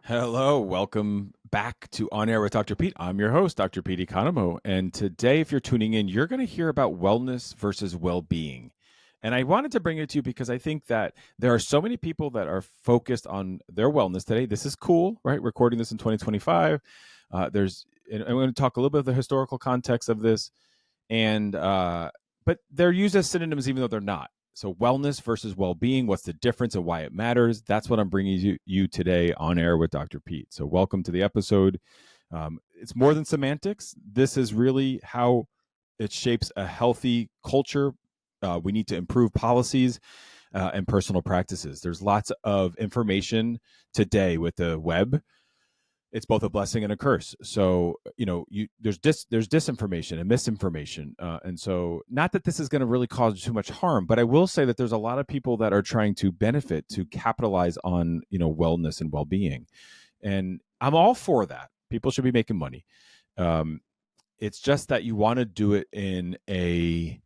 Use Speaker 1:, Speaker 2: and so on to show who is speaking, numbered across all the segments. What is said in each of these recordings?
Speaker 1: Hello, welcome back to On Air with Dr. Pete. I'm your host, Dr. Pete Economo. And today, if you're tuning in, you're going to hear about wellness versus well being. And I wanted to bring it to you because I think that there are so many people that are focused on their wellness today. This is cool, right? Recording this in 2025. And I'm going to talk a little bit of the historical context of this. But they're used as synonyms even though they're not. So wellness versus well-being, what's the difference and why it matters? That's what I'm bringing you today on air with Dr. Pete. So welcome to the episode. It's more than semantics. This is really how it shapes a healthy culture. We need to improve policies and personal practices. There's lots of information today with the web. It's both a blessing and a curse. So there's disinformation and misinformation, and so not that this is going to really cause too much harm, but I will say that there's a lot of people that are trying to benefit to capitalize on wellness and well-being, and I'm all for that. People should be making money. It's just that you want to do it in a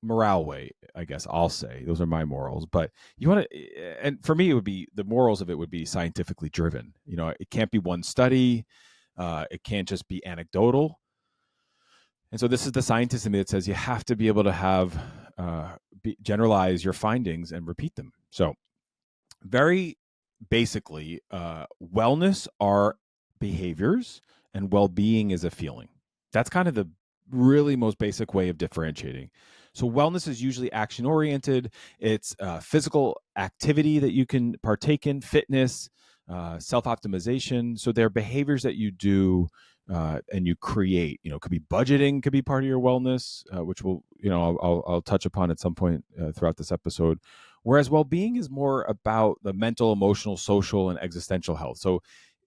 Speaker 1: morale way, I guess I'll say. Those are my morals. But you want to, and for me, it would be the morals of it would be scientifically driven. It can't be one study. It can't just be anecdotal. And so this is the scientist in me that says you have to be able to have generalize your findings and repeat them. So very basically, wellness are behaviors and well-being is a feeling. That's kind of the really most basic way of differentiating. So wellness is usually action-oriented. It's physical activity that you can partake in, fitness, self-optimization. So they're behaviors that you do and you create. Could be budgeting, could be part of your wellness, which I'll touch upon at some point throughout this episode. Whereas well-being is more about the mental, emotional, social, and existential health. So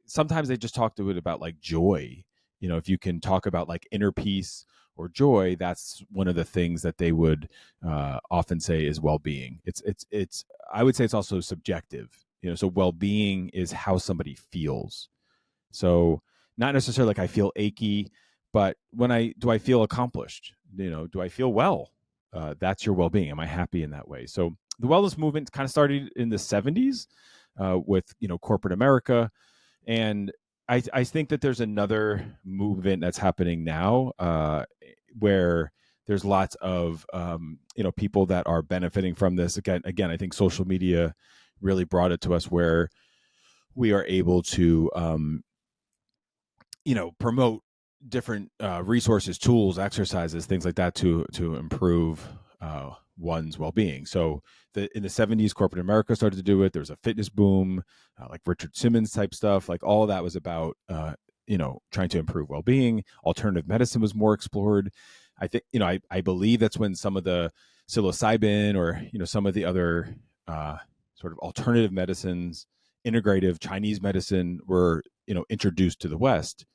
Speaker 1: sometimes they just talk to it about like joy. If you can talk about like inner peace or joy, that's one of the things that they would often say is well-being. It's I would say it's also subjective. So well-being is how somebody feels. So not necessarily like I feel achy, but do I feel accomplished? Do I feel well? That's your well-being. Am I happy in that way? So the wellness movement kind of started in the 70s with corporate America, and I think that there's another movement that's happening now where there's lots of people that are benefiting from this. Again, I think social media really brought it to us where we are able to promote different resources, tools, exercises, things like that to improve one's well-being. So in the 70s, corporate America started to do it. There was a fitness boom, like Richard Simmons type stuff. Like all of that was about trying to improve well-being. Alternative medicine was more explored. I think I believe that's when some of the psilocybin or some of the other sort of alternative medicines, integrative Chinese medicine were introduced to the West.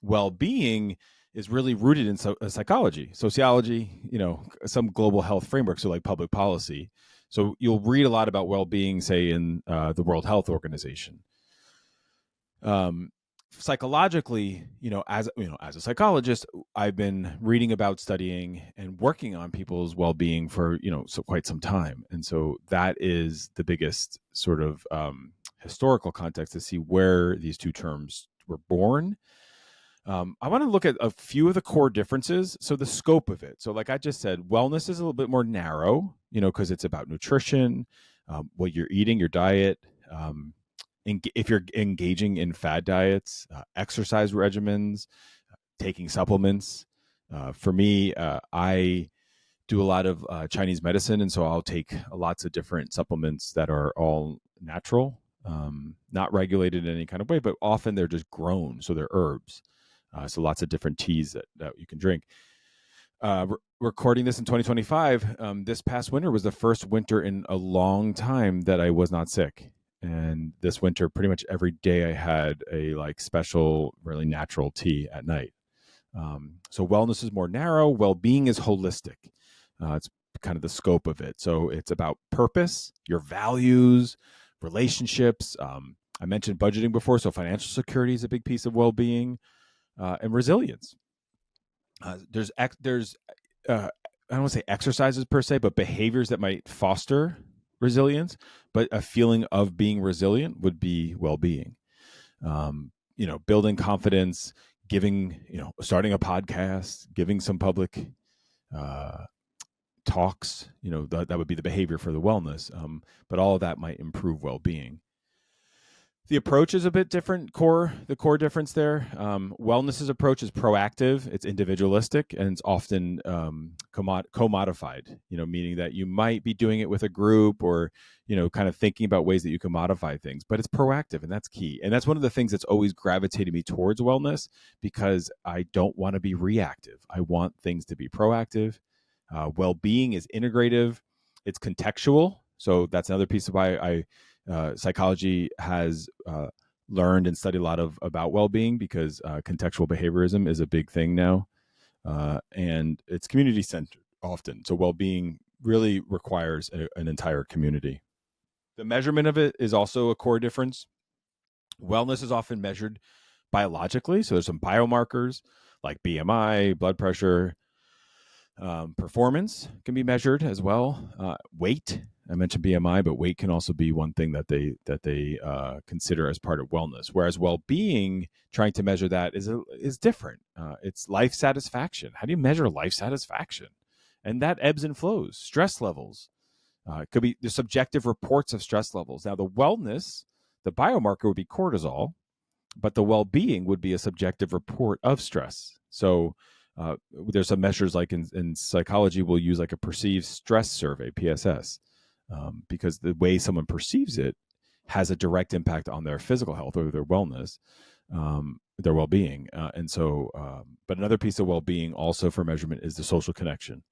Speaker 1: Well-being is really rooted in psychology, sociology, some global health framework, so like public policy. So you'll read a lot about well-being, say in the World Health Organization. Psychologically, as a psychologist, I've been reading about, studying, and working on people's well-being for quite some time, and so that is the biggest sort of historical context to see where these two terms were born. I want to look at a few of the core differences. So the scope of it. So like I just said, wellness is a little bit more narrow, because it's about nutrition, what you're eating, your diet. If you're engaging in fad diets, exercise regimens, taking supplements. For me, I do a lot of Chinese medicine, and so I'll take lots of different supplements that are all natural, not regulated in any kind of way, but often they're just grown, so they're herbs. So lots of different teas that you can drink. Recording this in 2025, this past winter was the first winter in a long time that I was not sick. And this winter, pretty much every day I had a like special, really natural tea at night. So wellness is more narrow. Well-being is holistic. It's kind of the scope of it. So it's about purpose, your values, relationships. I mentioned budgeting before, so financial security is a big piece of well-being, and resilience. There's I don't want to say exercises per se, but behaviors that might foster resilience, but a feeling of being resilient would be well-being. Building confidence, giving, starting a podcast, giving some public talks, that would be the behavior for the wellness. But all of that might improve well-being. The approach is a bit different. The core difference there. Wellness's approach is proactive, it's individualistic, and it's often commodified, meaning that you might be doing it with a group or, kind of thinking about ways that you can modify things, but it's proactive, and that's key. And that's one of the things that's always gravitated me towards wellness, because I don't want to be reactive. I want things to be proactive. Well-being is integrative. It's contextual. So that's another piece of why psychology has learned and studied a lot about well-being, because contextual behaviorism is a big thing now, and it's community-centered often. So well-being really requires an entire community. The measurement of it is also a core difference. Wellness is often measured biologically. So there's some biomarkers like BMI, blood pressure. Performance can be measured as well. Weight, I mentioned BMI, but weight can also be one thing that they consider as part of wellness. Whereas well-being, trying to measure that is different. It's life satisfaction. How do you measure life satisfaction? And that ebbs and flows. Stress levels. It could be the subjective reports of stress levels. Now, the wellness, the biomarker would be cortisol, but the well-being would be a subjective report of stress. So there's some measures like in psychology, we'll use like a perceived stress survey, PSS, because the way someone perceives it has a direct impact on their physical health or their wellness, their well-being. But another piece of well-being also for measurement is the social connection.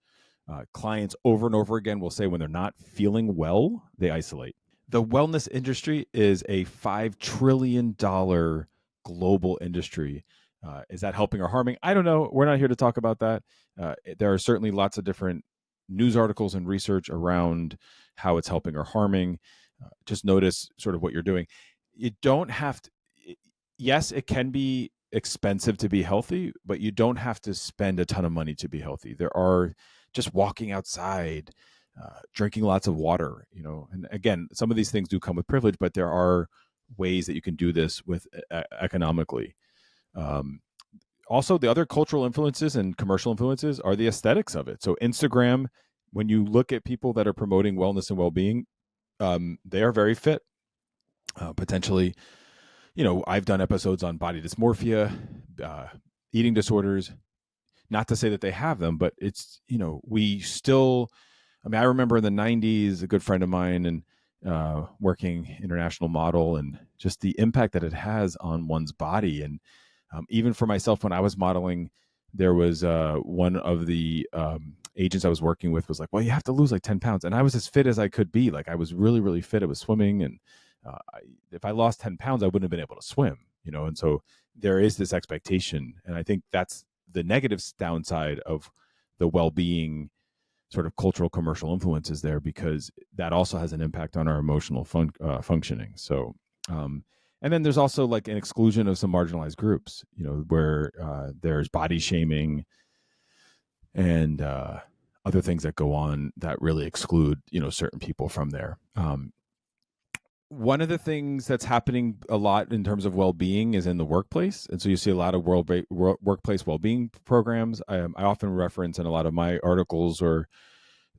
Speaker 1: Clients over and over again will say when they're not feeling well, they isolate. The wellness industry is a $5 trillion global industry. Is that helping or harming? I don't know. We're not here to talk about that. There are certainly lots of different news articles and research around how it's helping or harming. Just notice sort of what you're doing. You don't have to. Yes, it can be expensive to be healthy, but you don't have to spend a ton of money to be healthy. There are just walking outside, drinking lots of water, and again, some of these things do come with privilege, but there are ways that you can do this with economically. Also, the other cultural influences and commercial influences are the aesthetics of it. So Instagram, when you look at people that are promoting wellness and well-being, they are very fit. Potentially, I've done episodes on body dysmorphia, eating disorders. Not to say that they have them, but it's, we still, I remember in the 90s, a good friend of mine and working international model, and just the impact that it has on one's body. And even for myself, when I was modeling, there was one of the agents I was working with was like, well, you have to lose like 10 pounds. And I was as fit as I could be. Like I was really, really fit. I was swimming. And if I lost 10 pounds, I wouldn't have been able to swim, And so there is this expectation. And I think that's the negative downside of the well-being sort of cultural commercial influences there, because that also has an impact on our emotional functioning. So, and then there's also like an exclusion of some marginalized groups, where there's body shaming and other things that go on that really exclude, certain people from there. One of the things that's happening a lot in terms of well-being is in the workplace. And so you see a lot of workplace well-being programs. I often reference in a lot of my articles or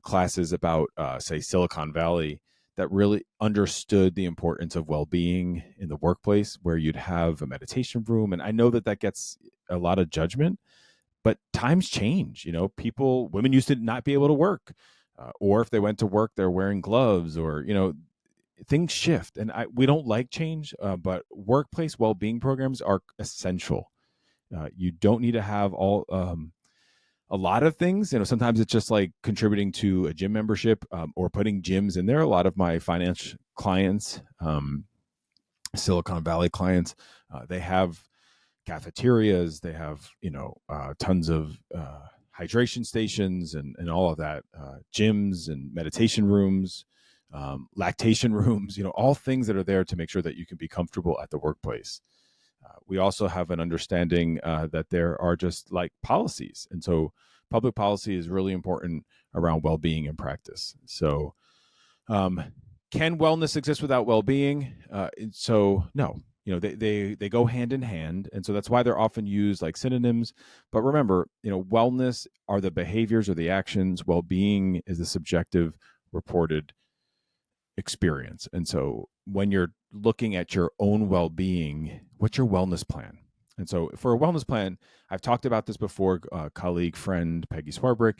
Speaker 1: classes about, say, Silicon Valley, that really understood the importance of well-being in the workplace, where you'd have a meditation room. And I know that gets a lot of judgment, but times change. Women used to not be able to work, or if they went to work, they're wearing gloves, or, things shift, and we don't like change, but workplace well-being programs are essential. You don't need to have a lot of things. Sometimes it's just like contributing to a gym membership, or putting gyms in there. A lot of my finance clients, Silicon Valley clients, they have cafeterias, they have tons of hydration stations and all of that, gyms and meditation rooms, lactation rooms, all things that are there to make sure that you can be comfortable at the workplace. We also have an understanding that there are just like policies. And so public policy is really important around well-being in practice. So Can wellness exist without well-being? So no, they go hand in hand, and so that's why they're often used like synonyms. But remember, wellness are the behaviors or the actions. Well-being is the subjective reported experience. And so when you're looking at your own well-being, what's your wellness plan? And so for a wellness plan, I've talked about this before, colleague, friend, Peggy Swarbrick.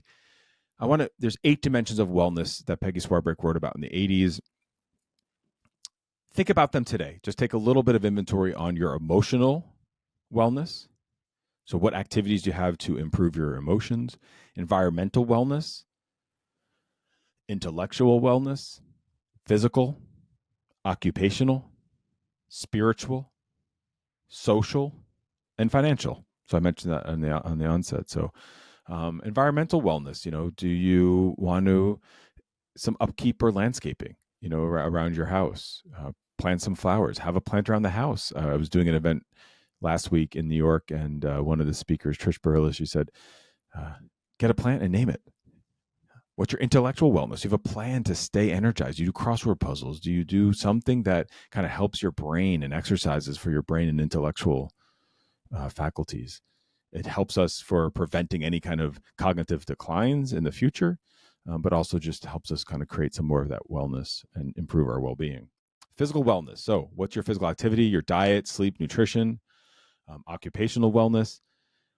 Speaker 1: There's 8 dimensions of wellness that Peggy Swarbrick wrote about in the 80s. Think about them today. Just take a little bit of inventory on your emotional wellness. So what activities do you have to improve your emotions? Environmental wellness, intellectual wellness, physical, occupational, spiritual, social, and financial. So I mentioned that on the onset. So environmental wellness, do you want to some upkeep or landscaping, around your house, plant some flowers, have a plant around the house. I was doing an event last week in New York, and one of the speakers, Trish Barillas, she said, get a plant and name it. What's your intellectual wellness? You have a plan to stay energized. You do crossword puzzles. Do you do something that kind of helps your brain and exercises for your brain and intellectual faculties? It helps us for preventing any kind of cognitive declines in the future, but also just helps us kind of create some more of that wellness and improve our well-being. Physical wellness. So what's your physical activity, your diet, sleep, nutrition, occupational wellness?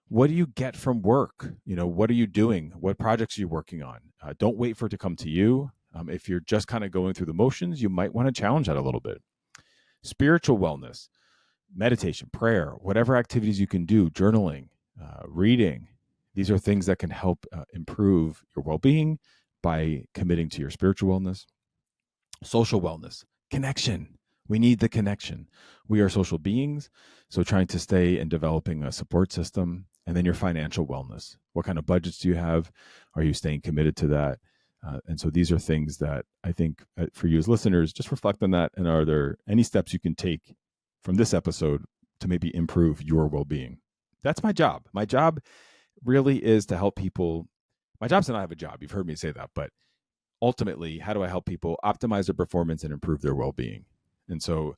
Speaker 1: What do you get from work? What are you doing? What projects are you working on? Don't wait for it to come to you. If you're just kind of going through the motions, you might want to challenge that a little bit. Spiritual wellness, meditation, prayer, whatever activities you can do, journaling, reading. These are things that can help improve your well-being by committing to your spiritual wellness. Social wellness, connection. We need the connection. We are social beings, so trying to stay and developing a support system. And then your financial wellness. What kind of budgets do you have? Are you staying committed to that? And so these are things that I think for you as listeners, just reflect on that. And are there any steps you can take from this episode to maybe improve your well-being? That's my job. My job really is to help people. My job's to not have a job. You've heard me say that. But ultimately, how do I help people optimize their performance and improve their well-being? And so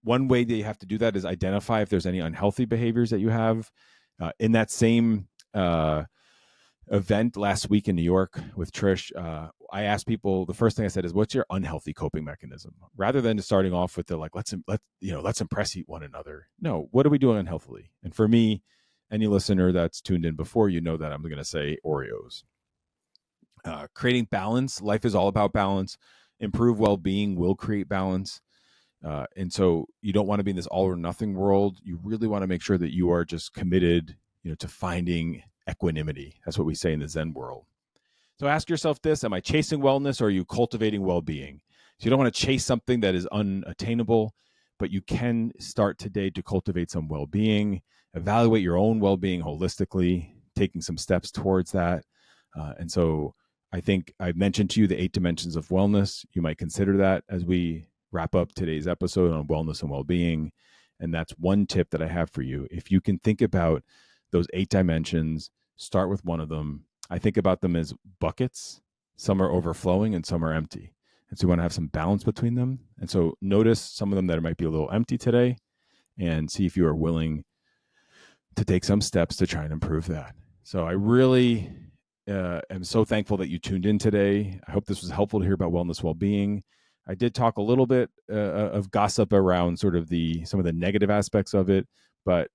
Speaker 1: one way that you have to do that is identify if there's any unhealthy behaviors that you have. In that same event last week in New York with Trish, I asked people, the first thing I said is, what's your unhealthy coping mechanism? Rather than starting off with the let's impress one another. No, what are we doing unhealthily? And for me, any listener that's tuned in before, that I'm going to say Oreos. Creating balance. Life is all about balance. Improved well-being will create balance. And so you don't want to be in this all or nothing world. You really want to make sure that you are just committed, to finding equanimity. That's what we say in the Zen world. So ask yourself this: am I chasing wellness, or are you cultivating well-being? So you don't want to chase something that is unattainable, but you can start today to cultivate some well-being, evaluate your own well-being holistically, taking some steps towards that. And so I think I've mentioned to you the 8 dimensions of wellness. You might consider that as we wrap up today's episode on wellness and well-being. And that's one tip that I have for you. If you can think about those 8 dimensions, start with one of them. I think about them as buckets. Some are overflowing and some are empty. And so you want to have some balance between them. And so notice some of them that might be a little empty today and see if you are willing to take some steps to try and improve that. So I really am so thankful that you tuned in today. I hope this was helpful to hear about wellness, well-being. I did talk a little bit of gossip around sort of some of the negative aspects of it, but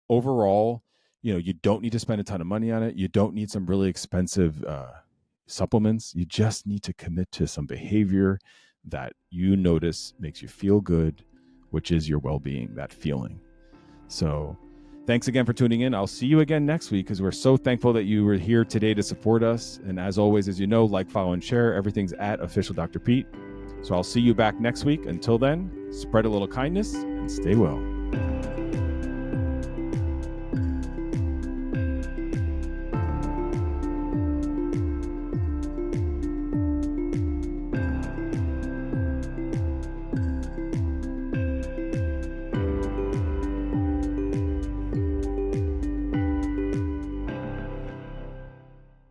Speaker 1: overall, you don't need to spend a ton of money on it. You don't need some really expensive supplements. You just need to commit to some behavior that you notice makes you feel good, which is your well-being, that feeling. So thanks again for tuning in. I'll see you again next week because we're so thankful that you were here today to support us. And as always, as you know, like, follow, and share. Everything's at Official Dr. Pete. So I'll see you back next week. Until then, spread a little kindness and stay well.